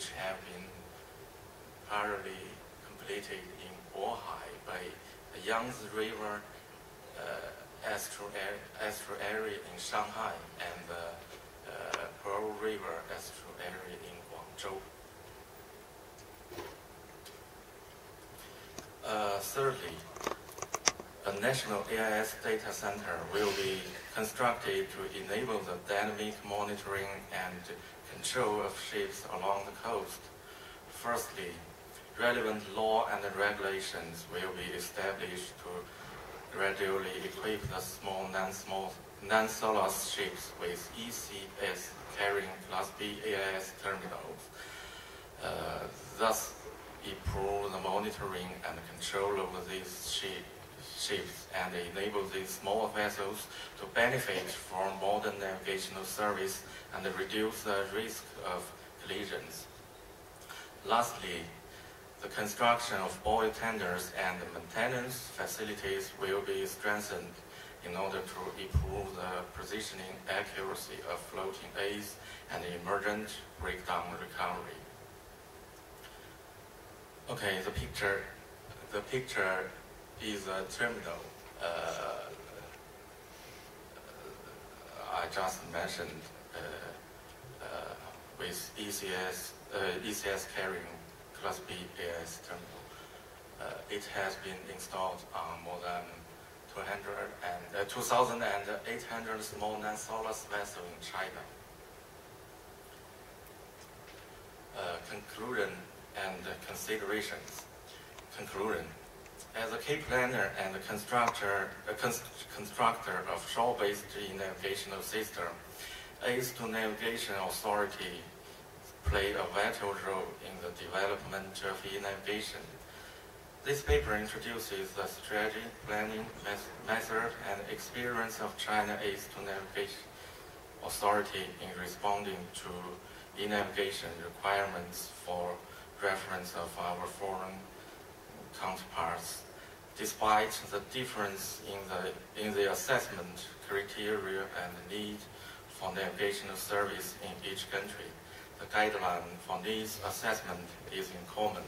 which have been parallelly completed in Bohai by the Yangtze River estuary in Shanghai and the Pearl River estuary in Guangzhou. Thirdly, a national AIS data center will be constructed to enable the dynamic monitoring and control of ships along the coast. Firstly, relevant law and regulations will be established to gradually equip the small non-SOLAS ships with ECS carrying Class B AIS terminals, thus improve the monitoring and control over these ships and enable these small vessels to benefit from modern navigational service and reduce the risk of collisions. Lastly, the construction of oil tenders and maintenance facilities will be strengthened in order to improve the positioning accuracy of floating aids and emergent breakdown recovery. Okay, the picture is a terminal I just mentioned with ECS carrying Class B AIS terminal. It has been installed on more than 2,800 small non-SOLAS vessels in China. Conclusion and considerations. Conclusion. As a key planner and constructor of shore-based navigational system, Aids to Navigation Authority play a vital role in the development of e-navigation. This paper introduces the strategy, planning, method, and experience of China Aids to Navigation Authority in responding to e-navigation requirements for reference of our foreign counterparts. Despite the difference in the assessment criteria and need for navigational service in each country, the guideline for needs assessment is in common.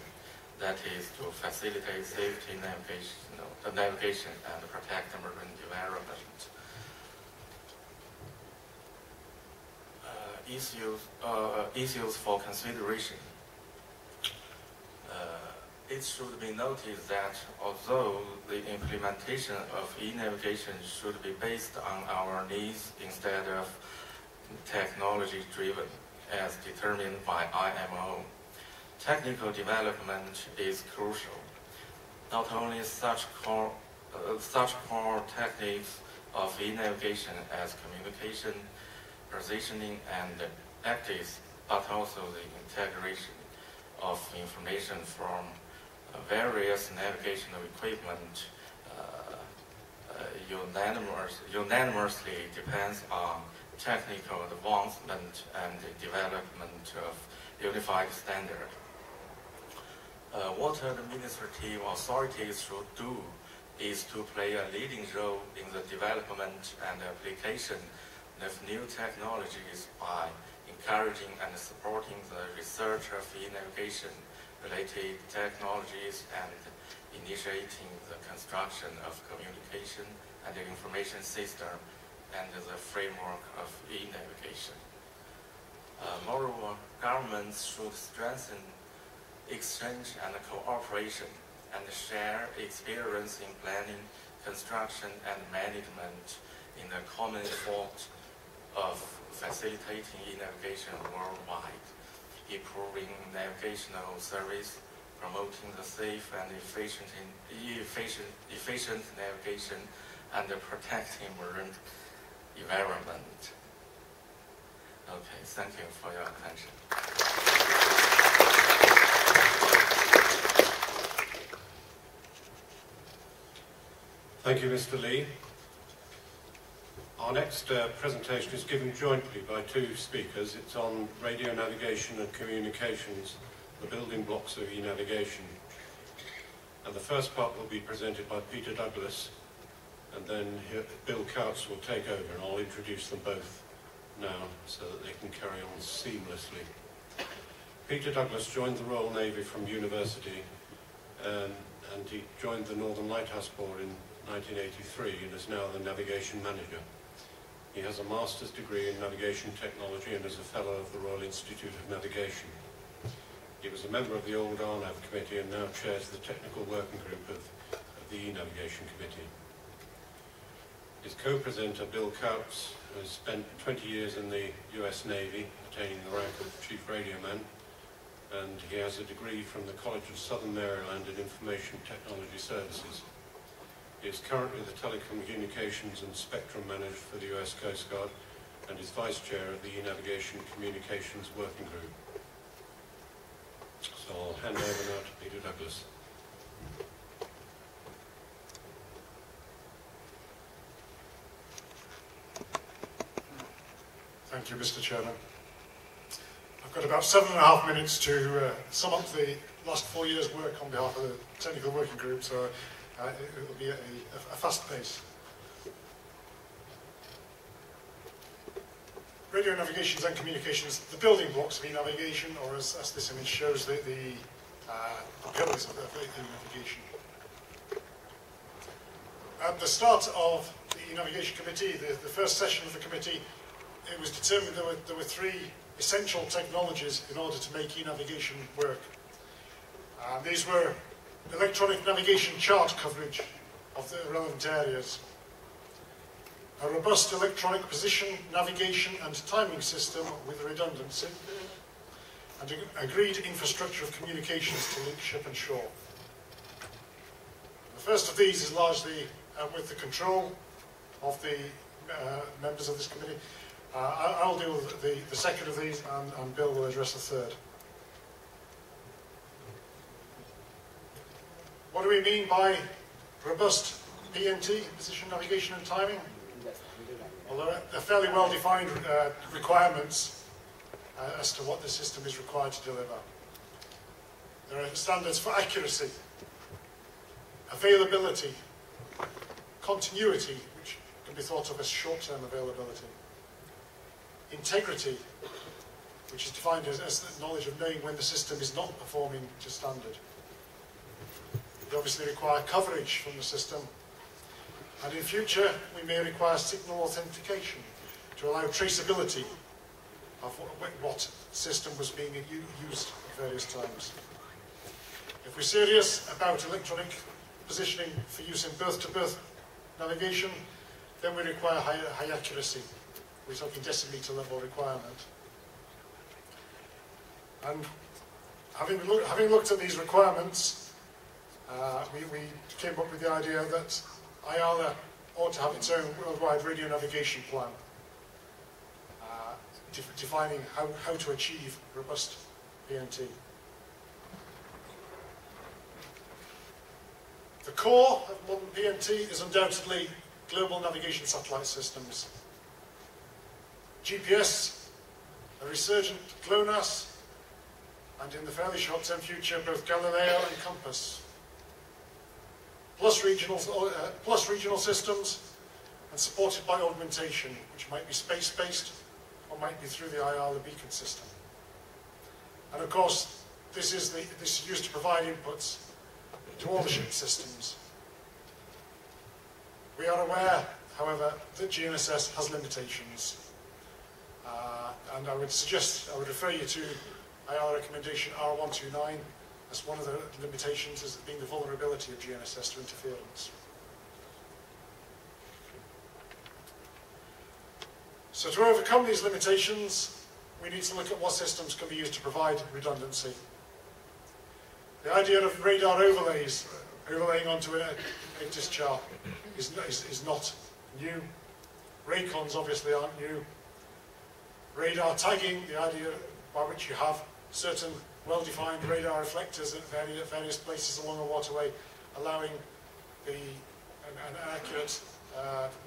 That is to facilitate safety navigation and protect the marine development. Issues for consideration. It should be noted that although the implementation of e-navigation should be based on our needs instead of technology-driven, as determined by IMO, technical development is crucial. Not only such core techniques of e-navigation as communication, positioning, and actives, but also the integration of information from various navigational equipment unanimously depends on technical advancement and the development of unified standard. What administrative authorities should do is to play a leading role in the development and application of new technologies by encouraging and supporting the research of e-navigation related technologies and initiating the construction of communication and the information system and the framework of e-navigation. Moreover, governments should strengthen exchange and cooperation and share experience in planning, construction, and management in the common effort of facilitating e-navigation worldwide, improving navigational service, promoting the safe and efficient navigation, and protecting marine environment. Okay, thank you for your attention. Thank you, Mr. Lee. Our next presentation is given jointly by two speakers. It's on radio navigation and communications, the building blocks of e-navigation. And the first part will be presented by Peter Douglas, and then Bill Couts will take over, and I'll introduce them both now so that they can carry on seamlessly. Peter Douglas joined the Royal Navy from university, and he joined the Northern Lighthouse Board in 1983 and is now the navigation manager. He has a master's degree in navigation technology and is a fellow of the Royal Institute of Navigation. He was a member of the old RNAV committee and now chairs the technical working group of the e-navigation committee. His co-presenter, Bill Kautz, has spent 20 years in the US Navy, attaining the rank of Chief Radioman, and he has a degree from the College of Southern Maryland in Information Technology Services. He is currently the Telecommunications and Spectrum Manager for the US Coast Guard and is Vice Chair of the e-navigation Communications Working Group. So I'll hand over now to Peter Douglas. Thank you, Mr. Chairman. I've got about 7.5 minutes to sum up the last 4 years' work on behalf of the Technical Working Group, so it will be a fast pace. Radio navigations and communications, the building blocks of e-navigation, or as this image shows, the pillars of e-navigation. At the start of the e-navigation committee, the first session of the committee, it was determined there were 3 essential technologies in order to make e-navigation work. These were electronic navigation chart coverage of the relevant areas, a robust electronic position, navigation and timing system with redundancy, and an agreed infrastructure of communications to link ship and shore. The first of these is largely with the control of the members of this committee. I'll deal with the second of these, and Bill will address the third. What do we mean by robust PNT, position, navigation and timing? Well, there are fairly well-defined requirements as to what the system is required to deliver. There are standards for accuracy, availability, continuity, which can be thought of as short-term availability, integrity, which is defined as the knowledge of knowing when the system is not performing to standard. We obviously require coverage from the system, and in future we may require signal authentication to allow traceability of what system was being used at various times. If we're serious about electronic positioning for use in berth-to-berth navigation, then we require high accuracy. We're talking decimeter level requirement. And having looked at these requirements, we came up with the idea that IALA ought to have its own worldwide radio navigation plan, defining how to achieve robust PNT. The core of modern PNT is undoubtedly global navigation satellite systems. GPS, a resurgent GLONASS, and in the fairly short-term future, both Galileo and Compass. Plus regional systems, and supported by augmentation, which might be space-based, or might be through the IALA beacon system. And of course, this is used to provide inputs to all the ship systems. We are aware, however, that GNSS has limitations. And I would refer you to IALA recommendation R129 as one of the limitations as being the vulnerability of GNSS to interference. So to overcome these limitations, we need to look at what systems can be used to provide redundancy. The idea of radar overlays, overlaying onto a discharge, is not new. Raycons obviously aren't new. Radar tagging, the idea by which you have certain well-defined radar reflectors at various places along a waterway, allowing an accurate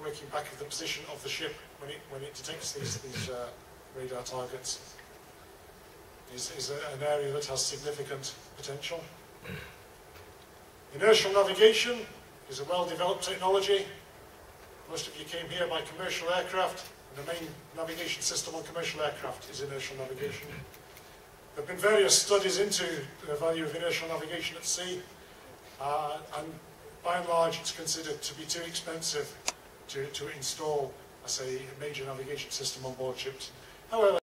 working back of the position of the ship when it detects these radar targets, is an area that has significant potential. Inertial navigation is a well-developed technology. Most of you came here by commercial aircraft. The main navigation system on commercial aircraft is inertial navigation. There have been various studies into the value of inertial navigation at sea, and by and large it's considered to be too expensive to install as a major navigation system on board ships. However,